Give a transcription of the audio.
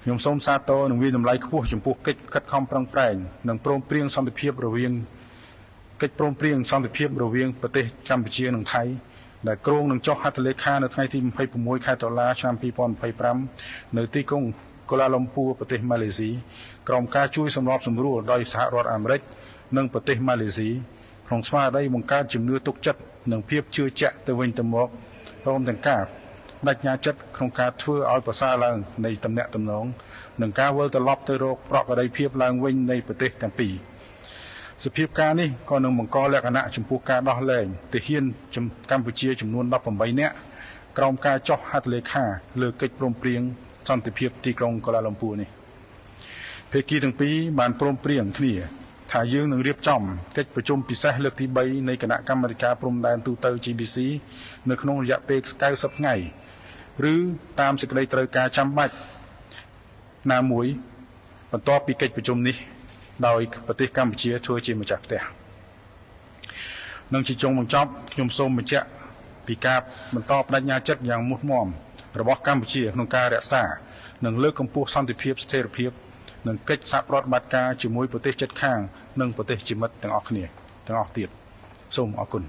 ខ្ញុំសូមសាទរនិងវិតម្លៃខ្ពស់ចំពោះកិច្ចខិតខំប្រឹងប្រែងនិងព្រមព្រៀងសន្តិភាពរវាងប្រទេសកម្ពុជានិងថៃដែលគ្រោងនឹងចុះហត្ថលេខានៅថ្ងៃទី26 ខែតុលា ឆ្នាំ 2025 នៅទីក្រុងកូឡាឡុំពូប្រទេសម៉ាឡេស៊ីក្រោមការជួយសម្របសម្រួលដោយសហរដ្ឋអាមេរិកនិងប្រទេសម៉ាឡេស៊ីក្នុងស្មារតីបង្កើតជំនឿទុកចិត្តនិងភាពជឿជាក់ទៅវិញទៅមកព្រមទាំងការបដិញ្ញាចិត្តក្នុងការធ្វើឲ្យប្រសើរឡើងនៃទំនាក់ទំនងនិងការវិលត្រឡប់ទៅរកប្រក្រតីភាពឡើងវិញនៃប្រទេសទាំងពីរសភាពការនេះក៏នឹងបង្កលក្ខណៈចំពោះការដោះលែងទាហានកម្ពុជាចំនួន18នាក់ក្រោមការចុះហត្ថលេខាលើកិច្ចព្រមព្រៀងសន្តិភាពទីក្រុងកូឡាឡុំពូនេះភាគីទាំងពីរបានព្រមព្រៀងគ្នាថាយើងនឹងរៀបចំកិច្ចប្រជុំពិសេសលើកទី3នៃគណៈកម្មាធិការព្រំដែនទូទៅ GBC នៅក្នុងរយៈពេល90ថ្ងៃឬតាមសេចក្តីត្រូវការចាំបាច់ណាមួយបន្ទាប់ពីកិច្ចប្រជុំនេះដោយប្រទេសកម្ពុជាធ្វើជាម្ចាស់ផ្ទះនឹងជាចុងបញ្ចប់ខ្ញុំសូមបញ្ជាក់ពីការបបន្តបដិញ្ញាចិត្តយ៉ាងមុតមមរបស់កម្ពុជាក្នុងការរក្សានិងលើកកម្ពស់សន្តិភាពស្ថិរភាពនិងកិច្ចសហប្រតិបត្តិការជាមួយប្រទេសជិតខាងនិងប្រទេសជាមិត្តទាំងអស់គ្នាទាំងអស់ទៀតសូមអរគុណ